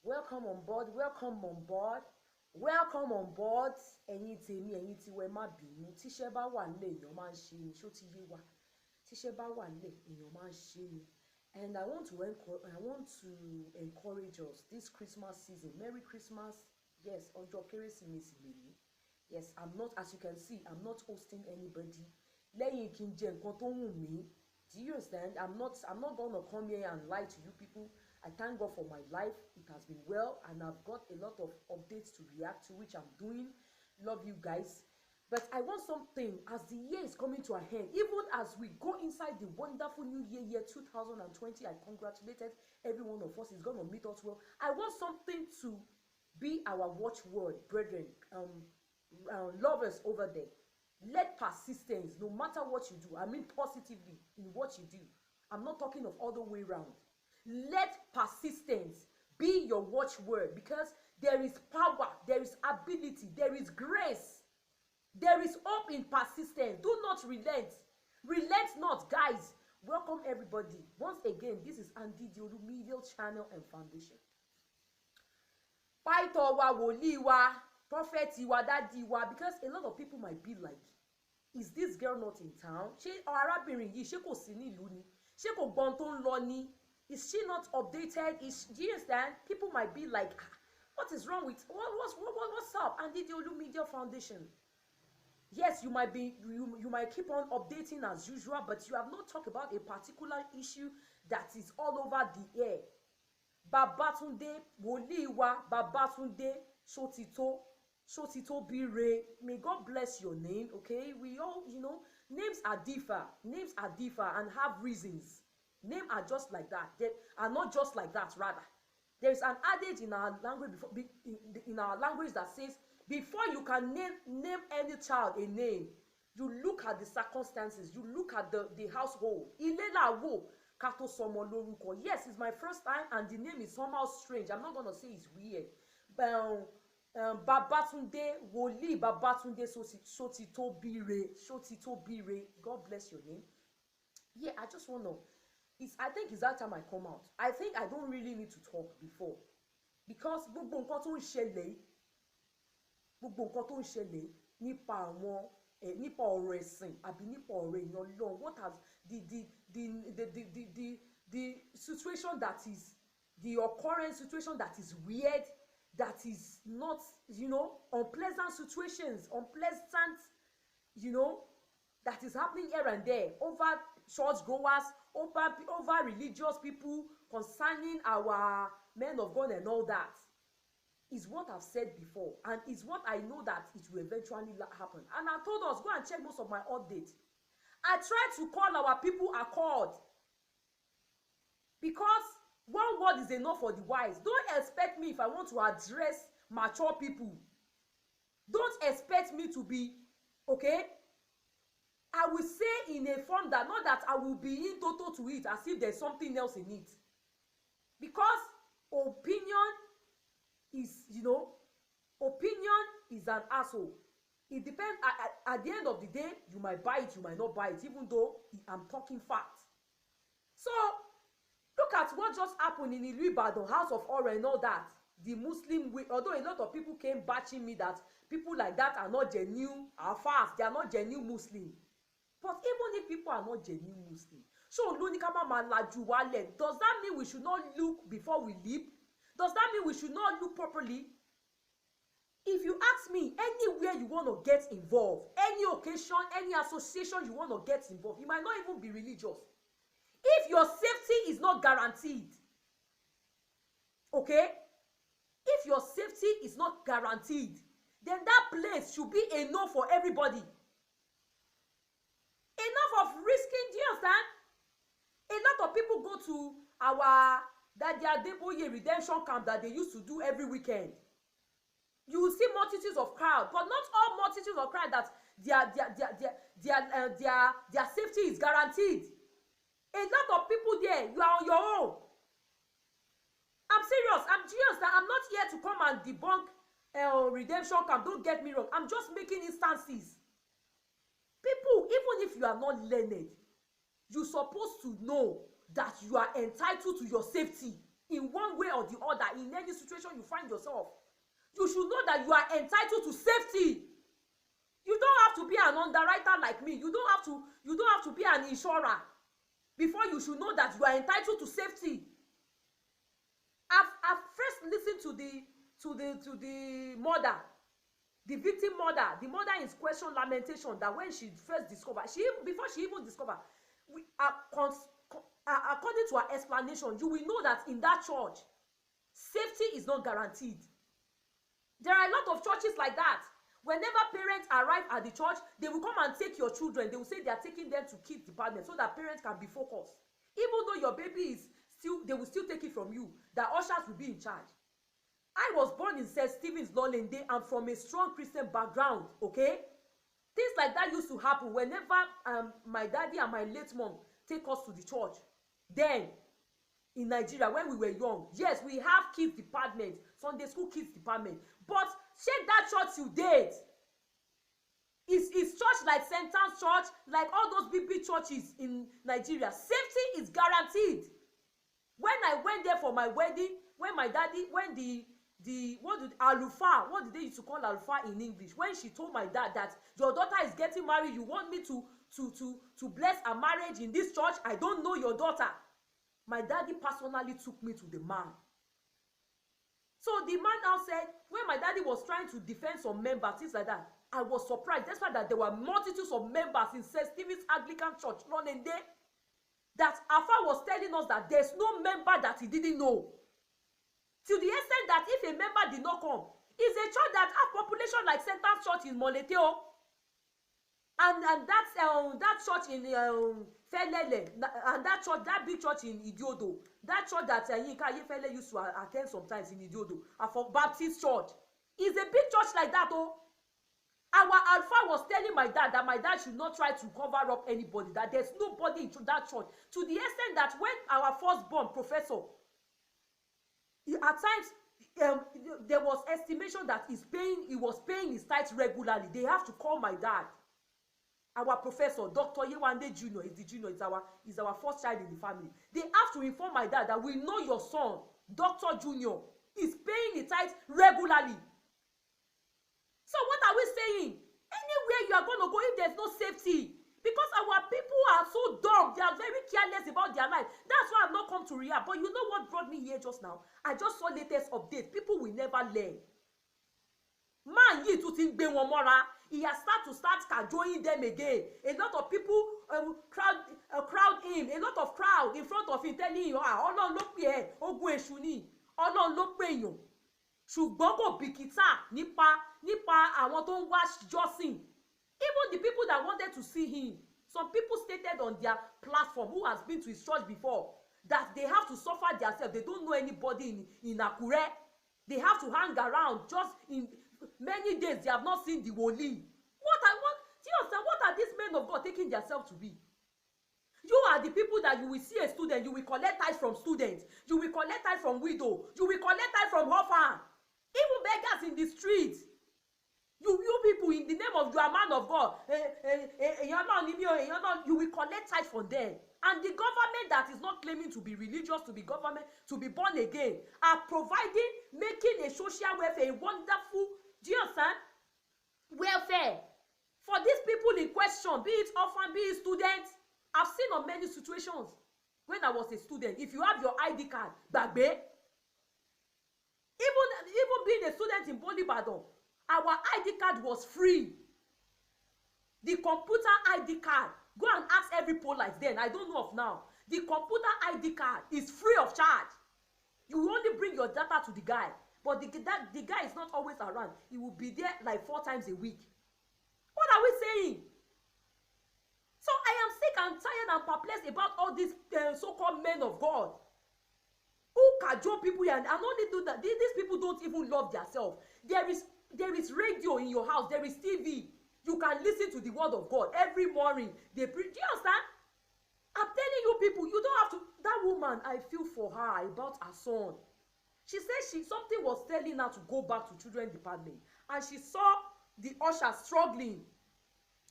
Welcome on board, welcome on board, welcome on board. Ẹ̀yin tèmi, ẹ̀yin tí wẹ́ má bínú. Tíṣẹ́ bá wà nílẹ̀ èèyàn máa ń ṣe ni, ṣó ti yé wa. Tíṣẹ́ bá wà nílẹ̀ èèyàn máa ń ṣe ni. And I want to encourage us this Christmas season. Merry Christmas. Yes, ọjọ́ Kérésìmesì lèní. Yes, I'm not, as you can see, I'm not hosting anybody. Lẹ́yìn kí n jẹ nǹkan tó wù mí. Do you understand? I'm not gonna come here and lie to you people. I thank God for my life. It has been well, and I've got a lot of updates to react to, which I'm doing. Love you guys. But I want something as the year is coming to an end, even as we go inside the wonderful new year 2020. I congratulated every one of us. It's going to meet us well. I want something to be our watchword, brethren, lovers over there. Let persistence, no matter what you do, I mean positively in what you do. I'm not talking of other way around. Let persistence be your watchword, because there is power, there is ability, there is grace, there is hope in persistence. Do not relent. Relent not, guys. Welcome everybody. Once again, this is Andy Diodu Media Channel and Foundation. Pastor wa, wòlíì wa, prophet wa, daddy wa, because a lot of people might be like, is this girl not in town? Ṣé arábìnrin yìí ṣé kò sí nílùú ni? Ṣé kò gbọ́n tó ń lọ ni? Is she not updated? Do you understand? People might be like, what is wrong with what's up? Andy Diodu Media Foundation. Yes, you might keep on updating as usual, but you have not talked about a particular issue that is all over the air. Babatunde, wòlíì wa, Babatunde, Sotito Bire. May God bless your name, okay? We all, names are differ and have reasons. Names are just like that. They are not just like that, rather. There is an adage in our language that says, before you can name any child a name, you look at the circumstances, you look at the household. Ilela wo kato somo lórúkọ. Yes, it's my first time and the name is somehow strange. I'm not gonna say it's weird. Babatunde, wòlíì Babatunde Sotito Bire. God bless your name. Yeah, I just wanna. I think it's that time I come out. I think I don't really need to talk before, because gbogbo nǹkan tó ń ṣẹlẹ̀ nípa àwọn nípa ọ̀rọ̀ ẹ̀sìn àbí nípa ọ̀rọ̀ èèyàn lọ. What has the situation that is the occurrent situation that is weird, that is not unpleasant situations, that is happening here and there over church goers, over religious people, concerning our men of God and all that, is what I've said before, and is what I know that it will eventually happen. And I told us, go and check most of my updates. I tried to call our people accord, because one word is enough for the wise. Don't expect me, if I want to address mature people, don't expect me to be, okay? I will say in a form that, not that I will be in total to it as if there's something else in it. Because opinion is an asshole. It depends. At the end of the day, you might buy it, you might not buy it, even though I'm talking facts. So look at what just happened in Ilu Ibadan, House of Horror and all that. The Muslim way, although a lot of people came bashing me that people like that are not genuine, are fast, they are not genuine Muslim. But even if people are not genuine Muslim, so does that mean we should not look before we leap? Does that mean we should not look properly? If you ask me, anywhere you want to get involved, any occasion, any association you want to get involved, you might not even be religious. If your safety is not guaranteed, okay? If your safety is not guaranteed, then that place should be a no for everybody. Enough of risking, do you understand? A lot of people go to our Adeboye redemption camp that they used to do every weekend. You will see multitudes of crowd, but not all multitudes of crowd that their safety is guaranteed. A lot of people there, you are on your own. I'm serious. Do you understand? I'm not here to come and debunk redemption camp. Don't get me wrong. I'm just making instances. People, even if you are not learned, you're supposed to know that you are entitled to your safety. in one way or the other, in any situation you find yourself. You should know that you are entitled to safety. You don't have to be an underwriter like me. You don't have to be an insurer before you should know that you are entitled to safety. I've first listened to the mother, the victim mother, the mother in question lamentation, that when she first discovered, before she even discovered, according to her explanation, you will know that in that church, safety is not guaranteed. There are a lot of churches like that. Whenever parents arrive at the church, they will come and take your children. They will say they are taking them to kids department so that parents can be focused. Even though your baby is still, they will still take it from you. The ushers will be in charge. I was born in St. Stephen's, Lolende. I'm from a strong Christian background, okay? Things like that used to happen whenever my daddy and my late mom take us to the church. Then, in Nigeria, when we were young, yes, we have kids department, Sunday school kids department. But check that church till date. Is church like St. Anne's Church, like all those big churches in Nigeria, safety is guaranteed. When I went there for my wedding, when my daddy, when what did they used to call Alufa in English? When she told my dad that your daughter is getting married, you want me to bless a marriage in this church? I don't know your daughter. My daddy personally took me to the man. So the man now said, when my daddy was trying to defend some members, things like that, I was surprised. Despite that there were multitudes of members in St. Stephen's Anglican Church, Lolende, that Alpha was telling us that there's no member that he didn't know. To the extent that if a member did not come, it's a church that has population like St. Anne's Church in Moleteo, and that church in Felele, and that church, that big church in Idiodo, that church that Yinka Ayefele used to attend sometimes in Idiodo, for Baptist Church, is a big church like that. Oh, our Alpha was telling my dad that my dad should not try to cover up anybody, that there's nobody in that church. To the extent that when our firstborn professor, at times there was estimation that he was paying his tithes regularly. They have to call my dad. Our professor, Dr. Yewande Jr. is the junior, is our first child in the family. They have to inform my dad that we know your son, Dr. Jr., is paying his tithes regularly. So what are we saying? Anywhere you are going to go, if there's no safety, because our people are so dumb, they are very careless about their life. That's why I've not come to Riyadh. But you know what brought me here just now? I just saw latest update. People will never learn. Man, yìí tún ti ń gbé wọn mọ́ra. He has started cajoling them again. A lot of people crowd him. A lot of crowd in front of him telling him, Ọlọ́run ló pè ẹ́, ogun èṣù ni, Ọlọ́run ló pè èèyàn. Ṣùgbọ́n kò bìkítà nípa àwọn tó ń wá jọ́sìn. Even the people that wanted to see him, some people stated on their platform who has been to his church before that they have to suffer themselves. They don't know anybody in Akure. They have to hang around just in many days. They have not seen the woli. Do you understand? What are these men of God taking themselves to be? You are the people that you will see a student, you will collect tithes from students, you will collect tithes from widow, you will collect tithes from orphan, even beggars in the streets. You people, in the name of you are man of God, you will collect tithes from them. And the government that is not claiming to be religious, to be government, to be born again, are providing, making a social welfare, a wonderful, do you understand? Welfare for these people in question, be it orphan, be it students. I've seen on many situations when I was a student. If you have your ID card, bagbe, even being a student in Bolibadon, our ID card was free. The computer ID card, go and ask every Polite then, I don't know of now. The computer ID card is free of charge. You will only bring your data to the guy, but the guy is not always around. He will be there like 4 times a week. What are we saying? So I am sick and tired and perplexed about all these so-called men of God who cajole people here and only do that. These people don't even love themselves. There is radio in your house. There is TV. You can listen to the word of God every morning. They preach. Do you understand? I'm telling you people, you don't have to. That woman, I feel for her about her son. She said something was telling her to go back to children department, and she saw the usher struggling,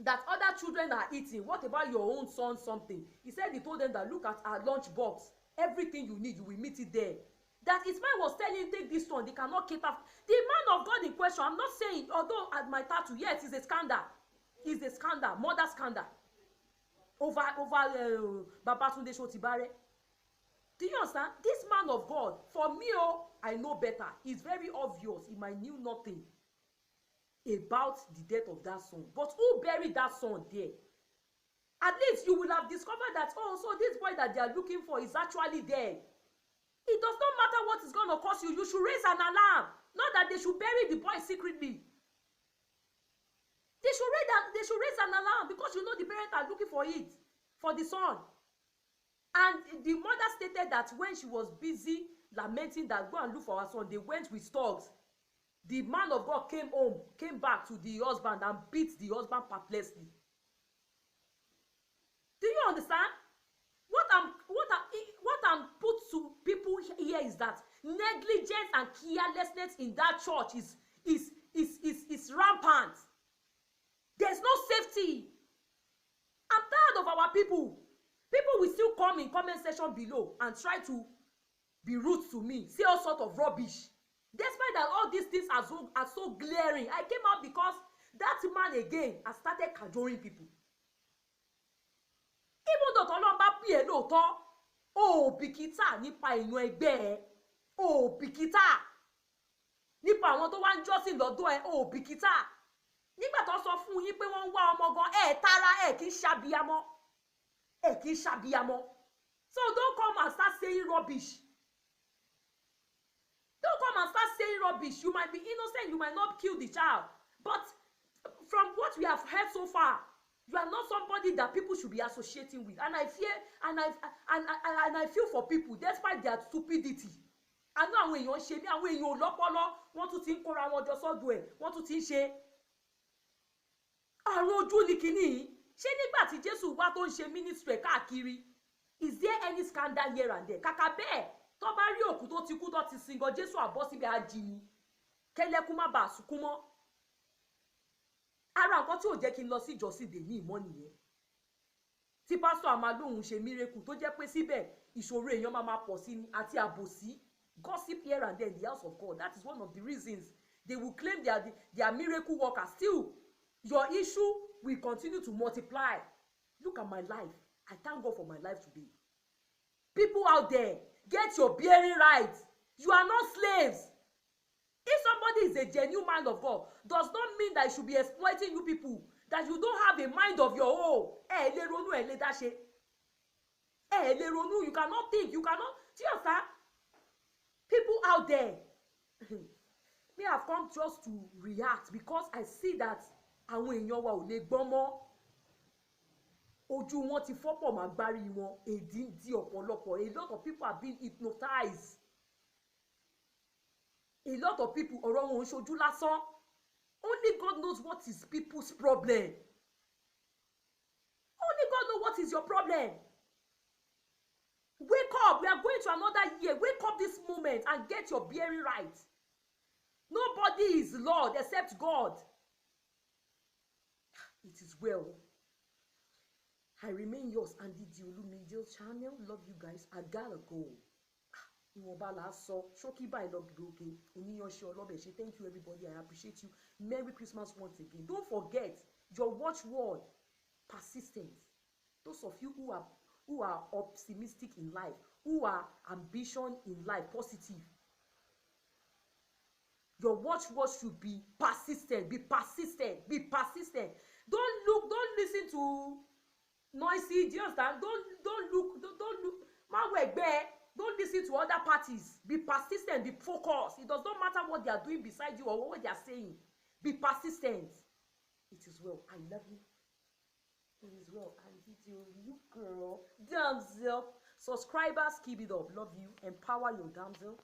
that other children are eating. What about your own son? Something. He said he told them that look at our lunch box. Everything you need, you will meet it there. that his mind was telling him, take this one, they cannot cater. The man of God in question, I'm not saying, although at my tattoo, yes, it's a scandal. It's a scandal, murder scandal. Over Babatunde Shotibare. Do you understand? This man of God, for me, I know better. It's very obvious. He might knew nothing about the death of that son. But who buried that son there? At least you will have discovered that, oh, so this boy that they are looking for is actually dead. It does not matter what is going to cost you. You should raise an alarm. Not that they should bury the boy secretly. They should raise an alarm because you know the parents are looking for it, for the son. And the mother stated that when she was busy lamenting that go and look for her son, they went with dogs. The man of God came back to the husband and beat the husband perplexly. Do you understand? What I'm put to people here is that negligence and carelessness in that church is rampant. There's no safety. I'm tired of our people. People will still come in comment section below and try to be rude to me, say all sort of rubbish. Despite that all these things are so glaring, I came out because that man again has started cajoling people. Even though Ọlọ́run bá pè é lóòótọ́, ó bìkítà nípa èèyàn ẹgbẹ́ ẹ, ó bìkítà nípa àwọn tó wá ń jọ́sìn lọ́dọ̀ ẹ, ó bìkítà. Nígbà tó sọ fún yín pé wọ́n ń wá ọmọ gan, tara kì í ṣàbíyamọ, kì í ṣàbíyamọ. So don't come and start saying rubbish. Don't come and start saying rubbish. You might be innocent, you might not kill the child, but from what we have heard so far, you are not somebody that people should be associating with. And I fear, and I feel for people despite their stupidity. I know àwọn èèyàn ṣe mí, àwọn èèyàn ò lọ́pọlọ, wọ́n tún ti ń kóra wọn jọ sọ́dọ̀ ẹ̀, wọ́n tún ti ń ṣe àrùn ojú ni kìíní yìí. Ṣé nígbà tí Jésù wá tó ń ṣe ministry káàkiri, is there any scandal here and there? Kàkà bẹ́ẹ̀, tó bá rí òkú tó ti kú tó ti sin gan, Jésù àbọ̀ síbẹ̀ á jí ni, kẹ́lẹ́kún má bàa sunkún mọ́. Ara nǹkan tí ò jẹ́ kí n lọ sí ìjọsìn dè ní ìmọ̀ nìyẹn. Tí pásítọ̀ àmàlóhùn ṣe mírèkù tó jẹ́ pé síbẹ̀ ìṣòro èèyàn máa pọ̀ sí ni àti àbòsí, gossip here and there in the house of God. That is one of the reasons they will claim they are miracle workers. Still, your issue will continue to multiply. Look at my life. I thank God for my life today. People out there, get your bearing right. You are not slaves. If somebody is a genuine mind of God, does not mean that he should be exploiting you people, that you don't have a mind of your own. Lè ronú, lè dá ṣe. Lè ronú, you cannot think, you cannot. Do you understand? People out there, me have come just to react because I see that àwọn èèyàn wa ò lè gbọ́n mọ́. Ojú wọn ti fọ́pọ̀ máa gbárí wọn, èdí ń di ọ̀pọ̀lọpọ̀. A lot of people have been hypnotized. A lot of people ọ̀rọ̀ wọn ò ṣojú lásán. Only God knows what is people's problem. Only God knows what is your problem. Wake up. We are going to another year. Wake up this moment and get your bearing right. Nobody is Lord except God. It is well. I remain yours, Andy Diolu Media Channel. Love you guys. I gotta go. Ìwọ̀nba là á sọ, ṣókí báyìí lọ gòkè, oníyanṣẹ́ ọlọ́bẹ̀ ṣe. Thank you everybody, I appreciate you. Merry Christmas once again. Don't forget your watchword, persistence. Those of you who are optimistic in life, who are ambition in life, positive. Your watchword should be persistent. Be persistent. Be persistent. Don't listen to noisy. Do you understand? Don't look. Don't listen to other parties. Be persistent. Be focused. It does not matter what they are doing beside you or what they are saying. Be persistent. It is well. I love you. It is well. And you girl, damsel. Subscribers, keep it up. Love you. Empower your damsel.